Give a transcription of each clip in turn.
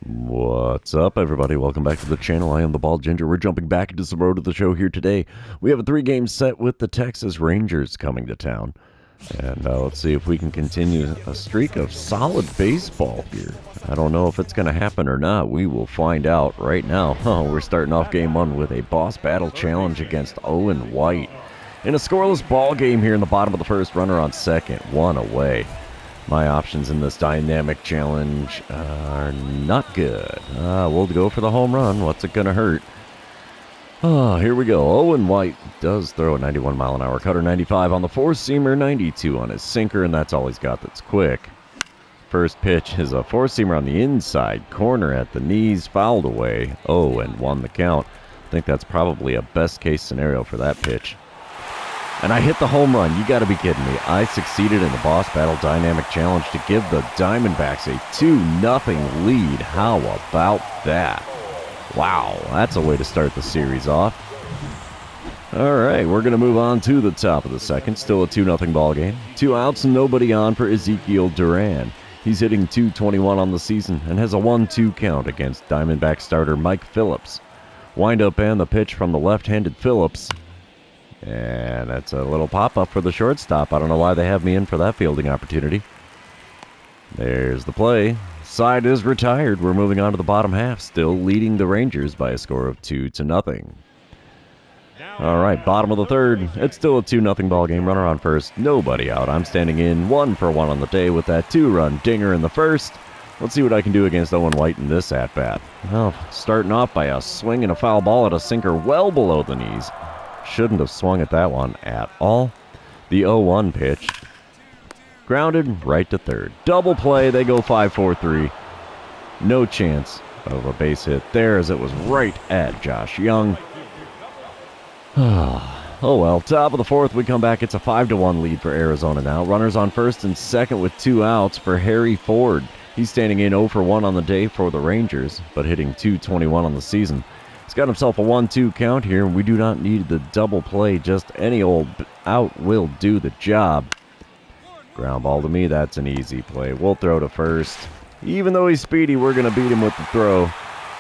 What's up, everybody? Welcome back to the channel. I am the Bald Ginger. We're jumping back into some road to the show here today. We have a 3-game set with the Texas Rangers coming to town. And let's see if we can continue a streak of solid baseball here. I don't know if it's going to happen or not. We will find out right now. We're starting off game 1 with a boss battle challenge against Owen White. In a scoreless ball game here in the bottom of the first, runner on second, 1 away. My options in this dynamic challenge are not good. We'll go for the home run. What's it going to hurt? Here we go. Owen White does throw a 91-mile-an-hour cutter, 95 on the four-seamer, 92 on his sinker, and that's all he's got that's quick. First pitch is a four-seamer on the inside corner at the knees, fouled away. 0-1 the count. I think that's probably a best-case scenario for that pitch. And I hit the home run. You got to be kidding me. I succeeded in the Boss Battle Dynamic Challenge to give the Diamondbacks a 2-0 lead. How about that? Wow, that's a way to start the series off. All right, we're going to move on to the top of the second. Still a 2-0 ball game. 2 outs and nobody on for Ezekiel Duran. He's hitting .221 on the season and has a 1-2 count against Diamondback starter Mike Phillips. Windup and the pitch from the left-handed Phillips. And that's a little pop-up for the shortstop. I don't know why they have me in for that fielding opportunity. There's the play. Side is retired. We're moving on to the bottom half, still leading the Rangers by a score of 2-0. All right, bottom of the third. It's still a 2-0 ball game. Runner on first, nobody out. I'm standing in 1-for-1 on the day with that 2-run dinger in the first. Let's see what I can do against Owen White in this at-bat. Well, starting off by a swing and a foul ball at a sinker well below the knees. Shouldn't have swung at that one at all. The 0-1 pitch. Grounded right to third. Double play. They go 5-4-3. No chance of a base hit there as it was right at Josh Young. Oh well. Top of the fourth, we come back. It's a 5-1 lead for Arizona now. Runners on first and second with 2 outs for Harry Ford. He's standing in 0-for-1 on the day for the Rangers, but hitting .221 on the season. He's got himself a 1-2 count here, and we do not need the double play. Just any old out will do the job. Ground ball to me, that's an easy play. We'll throw to first. Even though he's speedy, we're going to beat him with the throw.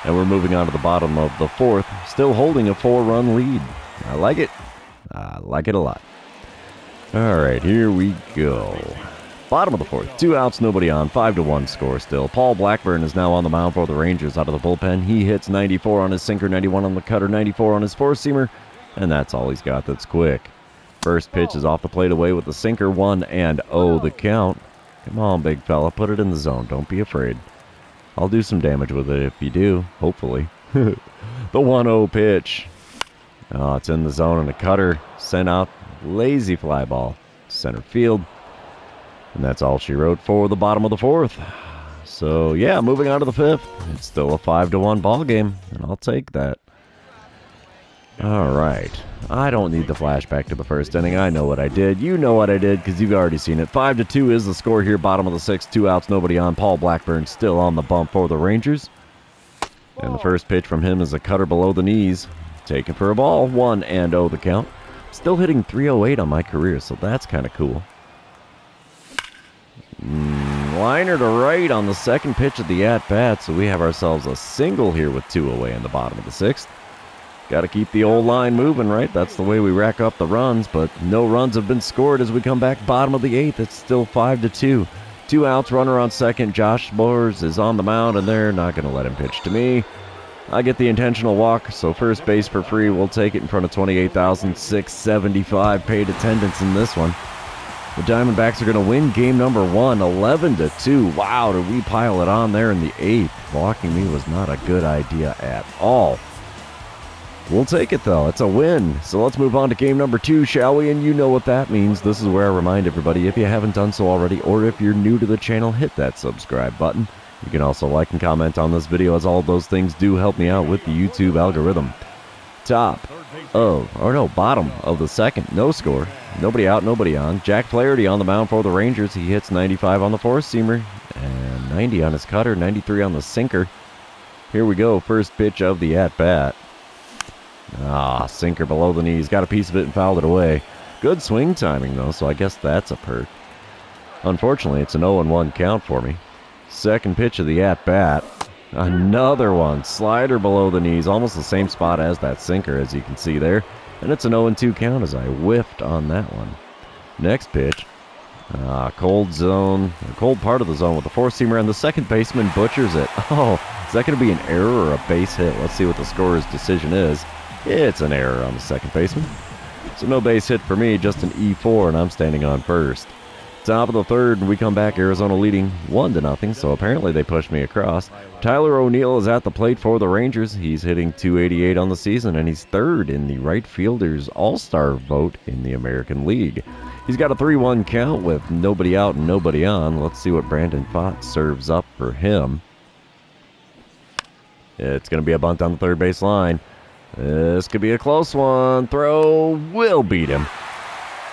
And we're moving on to the bottom of the fourth, still holding a 4-run lead. I like it. I like it a lot. All right, here we go. Bottom of the fourth, 2 outs, nobody on, 5-1 score still. Paul Blackburn is now on the mound for the Rangers out of the bullpen. He hits 94 on his sinker, 91 on the cutter, 94 on his four-seamer, and that's all he's got that's quick. First pitch is off the plate away with the sinker, 1-0 the count. Come on, big fella, put it in the zone. Don't be afraid. I'll do some damage with it if you do, hopefully. The 1-0 pitch. Oh, it's in the zone, and the cutter sent out, lazy fly ball, center field. And that's all she wrote for the bottom of the fourth. So, yeah, moving on to the fifth. It's still a 5-1 ball game, and I'll take that. All right. I don't need the flashback to the first inning. I know what I did. You know what I did because you've already seen it. 5-2 is the score here. Bottom of the sixth. 2 outs, nobody on. Paul Blackburn still on the bump for the Rangers. And the first pitch from him is a cutter below the knees. Taken for a ball. 1-0 the count. Still hitting .308 on my career, so that's kind of cool. Liner to right on the second pitch of the at-bat, so we have ourselves a single here with 2 away in the bottom of the sixth. Got to keep the old line moving, right? That's the way we rack up the runs, but no runs have been scored as we come back bottom of the eighth. It's still 5-2. 2 outs, runner on second. Josh Boers is on the mound, and they're not going to let him pitch to me. I get the intentional walk, so first base for free. We'll take it in front of 28,675 paid attendance in this one. The Diamondbacks are going to win game number 1, 11-2. Wow, did we pile it on there in the 8th. Walking me was not a good idea at all. We'll take it, though. It's a win. So let's move on to game number 2, shall we? And you know what that means. This is where I remind everybody, if you haven't done so already, or if you're new to the channel, hit that subscribe button. You can also like and comment on this video, as all of those things do help me out with the YouTube algorithm. Bottom of the second, no score. Nobody out, nobody on. Jack Flaherty on the mound for the Rangers. He hits 95 on the four-seamer and 90 on his cutter, 93 on the sinker. Here we go, first pitch of the at-bat. Sinker below the knees. Got a piece of it and fouled it away. Good swing timing, though, so I guess that's a perk. Unfortunately, it's an 0-1 count for me. Second pitch of the at-bat. Another one. Slider below the knees. Almost the same spot as that sinker, as you can see there. And it's an 0-2 count as I whiffed on that one. Next pitch. Cold zone. Cold part of the zone with the four-seamer, and the second baseman butchers it. Oh, is that going to be an error or a base hit? Let's see what the scorer's decision is. It's an error on the second baseman. So no base hit for me, just an E4, and I'm standing on first. Top of the third, and we come back, Arizona leading 1-0, so apparently they pushed me across. Tyler O'Neill is at the plate for the Rangers. He's hitting .288 on the season, and he's third in the right fielders all-star vote in the American League. He's got a 3-1 count with nobody out and nobody on. Let's see what Brandon Pfaadt serves up for him. It's going to be a bunt on the third base line. This could be a close one. Throw will beat him.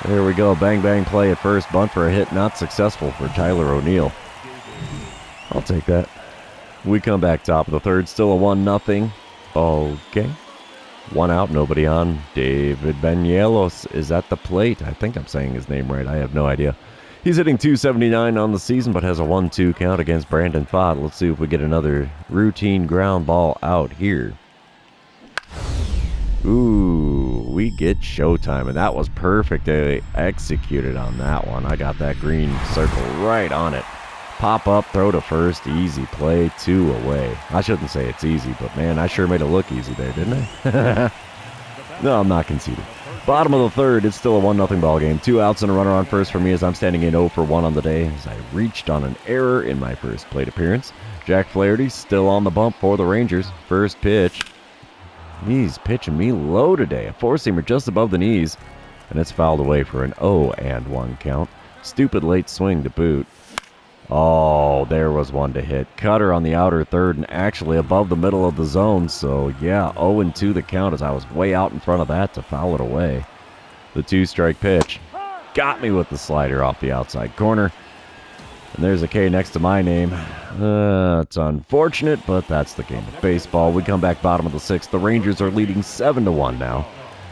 There we go. Bang, bang play at first. Bunt for a hit. Not successful for Tyler O'Neill. I'll take that. We come back top of the third. Still a 1-0. Okay. One out. Nobody on. David Bañuelos is at the plate. I think I'm saying his name right. I have no idea. He's hitting .279 on the season, but has a 1-2 count against Brandon Pfaadt. Let's see if we get another routine ground ball out here. Ooh, we get showtime, and that was perfectly executed on that one. I got that green circle right on it. Pop up, throw to first, easy play, 2 away. I shouldn't say it's easy, but man, I sure made it look easy there, didn't I? No, I'm not conceding. Bottom of the third, it's still a 1-0 ball game. 2 outs and a runner on first for me as I'm standing in 0 for 1 on the day as I reached on an error in my first plate appearance. Jack Flaherty still on the bump for the Rangers. First pitch. He's pitching me low today. A four-seamer just above the knees. And it's fouled away for an 0-1 count. Stupid late swing to boot. Oh, there was one to hit. Cutter on the outer third and actually above the middle of the zone. So, yeah, 0-2 the count as I was way out in front of that to foul it away. The 2-strike pitch. Got me with the slider off the outside corner. And there's a K next to my name. It's unfortunate, but that's the game of baseball. We come back bottom of the sixth. The Rangers are leading 7-1 now.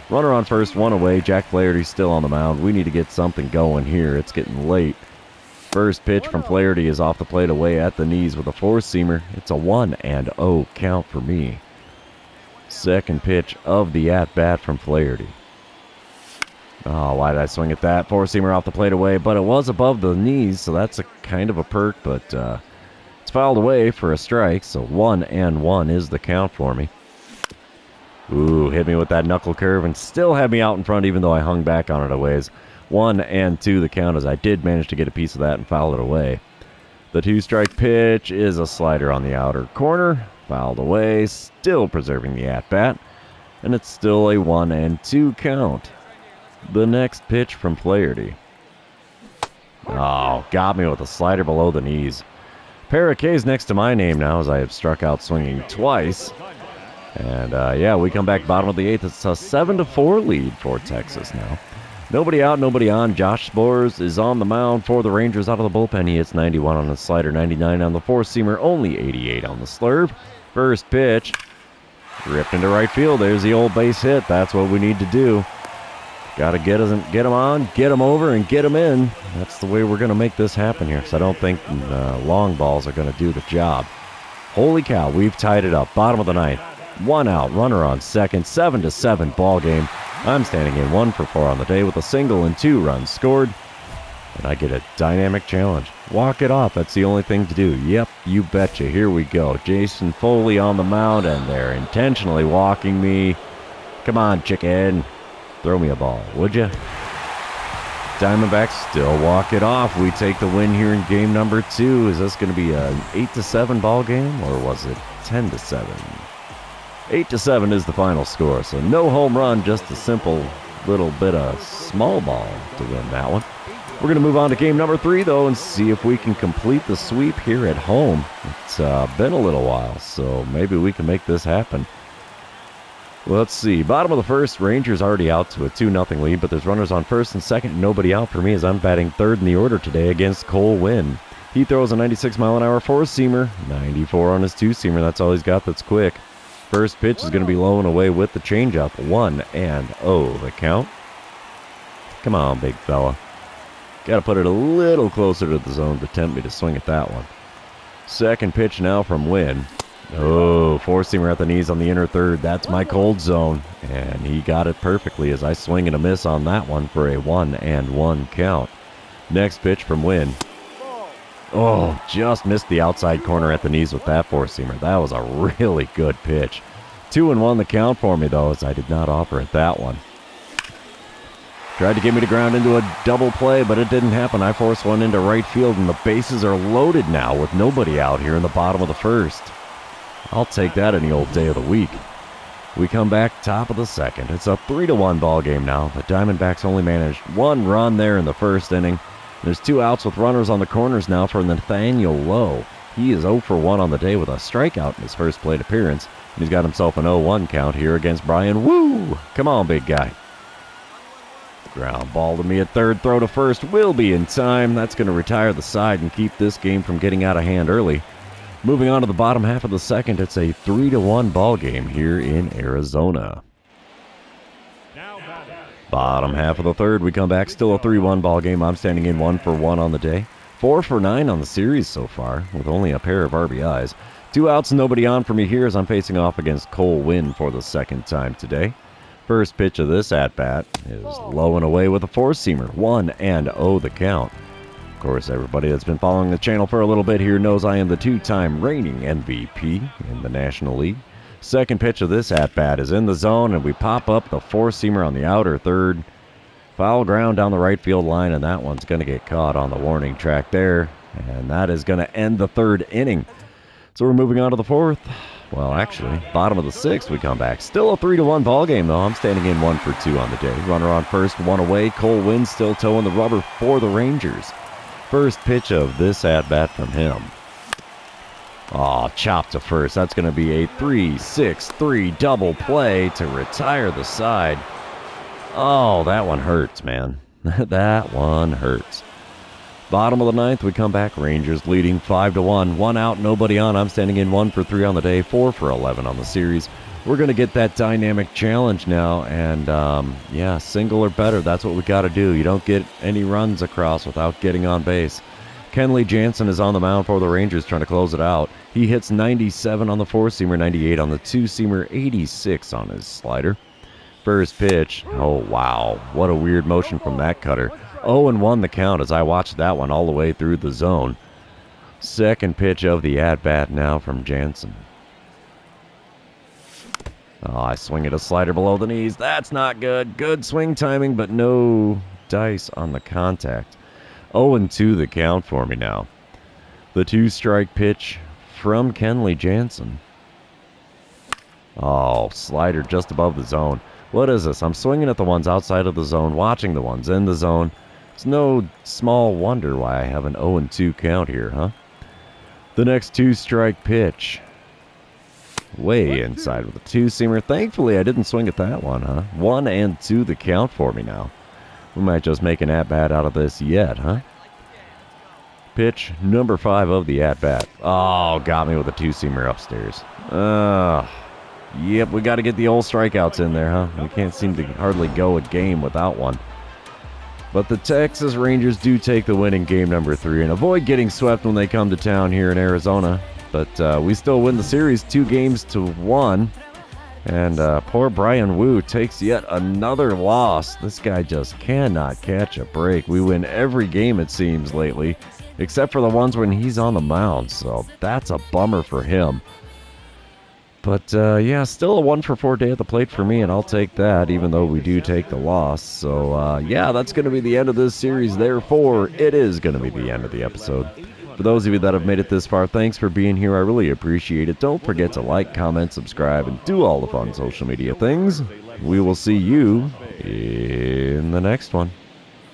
Runner on first, 1 away. Jack Flaherty's still on the mound. We need to get something going here. It's getting late. First pitch from Flaherty is off the plate away at the knees with a four-seamer. It's a 1-0 count for me. Second pitch of the at-bat from Flaherty. Oh, why did I swing at that? Four-seamer off the plate away, but it was above the knees, so that's a kind of a perk, but it's fouled away for a strike, so 1-1 is the count for me. Ooh, hit me with that knuckle curve and still had me out in front even though I hung back on it a ways. 1-2 the count as I did manage to get a piece of that and foul it away. The 2-strike pitch is a slider on the outer corner, fouled away, still preserving the at-bat, and it's still a 1-2 count. The next pitch from Flaherty. Oh, got me with a slider below the knees. Pair of K's next to my name now as I have struck out swinging twice. And yeah, we come back bottom of the eighth. It's a 7-4 lead for Texas now. Nobody out, nobody on. Josh Spores is on the mound for the Rangers out of the bullpen. He hits 91 on the slider, 99 on the four-seamer, only 88 on the slurve. First pitch. Ripped into right field. There's the old base hit. That's what we need to do. Got to get them on, get them over, and get them in. That's the way we're going to make this happen here, because I don't think long balls are going to do the job. Holy cow, we've tied it up. Bottom of the ninth. 1 out, runner on second, 7-7 ball game. I'm standing in 1 for 4 on the day with a single and 2 runs scored. And I get a dynamic challenge. Walk it off, that's the only thing to do. Yep, you betcha. Here we go. Jason Foley on the mound, and they're intentionally walking me. Come on, chicken. Throw me a ball, would ya? Diamondbacks still walk it off. We take the win here in game number 2. Is this going to be an 8-7 ball game, or was it 10-7? 8-7 is the final score, so no home run, just a simple little bit of small ball to win that one. We're going to move on to game number 3, though, and see if we can complete the sweep here at home. It's been a little while, so maybe we can make this happen. Let's see. Bottom of the first, Rangers already out to a 2-0 lead, but there's runners on first and second, and nobody out for me as I'm batting third in the order today against Cole Winn. He throws a 96-mile-an-hour four-seamer, 94 on his two-seamer. That's all he's got that's quick. First pitch is going to be low and away with the changeup. 1-0 the count. Come on, big fella. Got to put it a little closer to the zone to tempt me to swing at that one. Second pitch now from Winn. Oh, four-seamer at the knees on the inner third. That's my cold zone. And he got it perfectly as I swing and a miss on that one for a 1-1 count. Next pitch from Wynn. Oh, just missed the outside corner at the knees with that four-seamer. That was a really good pitch. 2-1 the count for me, though, as I did not offer at that one. Tried to get me to ground into a double play, but it didn't happen. I forced one into right field, and the bases are loaded now with nobody out here in the bottom of the first. I'll take that any old day of the week. We come back top of the second. It's a 3-1 ball game now. The Diamondbacks only managed one run there in the first inning. There's 2 outs with runners on the corners now for Nathaniel Lowe. He is 0 for 1 on the day with a strikeout in his first plate appearance. And he's got himself an 0-1 count here against Brian Woo. Come on, big guy. Ground ball to me at third. Throw to first will be in time. That's going to retire the side and keep this game from getting out of hand early. Moving on to the bottom half of the second, it's a 3-1 ball game here in Arizona. Bottom half of the third, we come back, still a 3-1 ball game. I'm standing in 1 for 1 on the day. 4 for 9 on the series so far, with only a pair of RBIs. 2 outs, nobody on for me here as I'm facing off against Cole Wynn for the second time today. First pitch of this at-bat is low and away with a four-seamer. 1-0 the count. Of course, everybody that's been following the channel for a little bit here knows I am the 2-time reigning MVP in the National League. Second pitch of this at-bat is in the zone, and we pop up the four-seamer on the outer third. Foul ground down the right field line, and that one's going to get caught on the warning track there. And that is going to end the third inning. So we're moving on to the fourth. Well, actually, bottom of the sixth we come back. Still a 3-1 ball game, though. I'm standing in 1 for 2 on the day. Runner on first, 1 away. Cole Wynn still towing the rubber for the Rangers. First pitch of this at-bat from him. Oh, chop to first. That's going to be a 3-6-3 double play to retire the side. Oh, that one hurts, man. That one hurts. Bottom of the ninth, we come back. Rangers leading 5-1. 1 out, nobody on. I'm standing in 1 for 3 on the day, 4 for 11 on the series. We're going to get that dynamic challenge now, and yeah, single or better. That's what we got to do. You don't get any runs across without getting on base. Kenley Jansen is on the mound for the Rangers trying to close it out. He hits 97 on the four-seamer, 98 on the two-seamer, 86 on his slider. First pitch. Oh, wow. What a weird motion from that cutter. 0-1 the count as I watched that one all the way through the zone. Second pitch of the at-bat now from Jansen. Oh, I swing at a slider below the knees. That's not good. Good swing timing, but no dice on the contact. 0-2 the count for me now. The 2-strike pitch from Kenley Jansen. Oh, slider just above the zone. What is this? I'm swinging at the ones outside of the zone, watching the ones in the zone. It's no small wonder why I have an 0-2 count here, huh? The next 2-strike pitch. Way inside with a two-seamer. Thankfully, I didn't swing at that one, huh? 1-2 the count for me now. We might just make an at-bat out of this yet, huh? Pitch number 5 of the at-bat. Oh, got me with a two-seamer upstairs. Yep, we got to get the old strikeouts in there, huh? We can't seem to hardly go a game without one. But the Texas Rangers do take the win in game number 3 and avoid getting swept when they come to town here in Arizona. But we still win the series 2-1. And poor Brian Woo takes yet another loss. This guy just cannot catch a break. We win every game, it seems, lately, except for the ones when he's on the mound. So that's a bummer for him. But, yeah, still a 1 for 4 day at the plate for me, and I'll take that, even though we do take the loss. So, yeah, that's going to be the end of this series. Therefore, it is going to be the end of the episode. For those of you that have made it this far, thanks for being here. I really appreciate it. Don't forget to like, comment, subscribe, and do all the fun social media things. We will see you in the next one.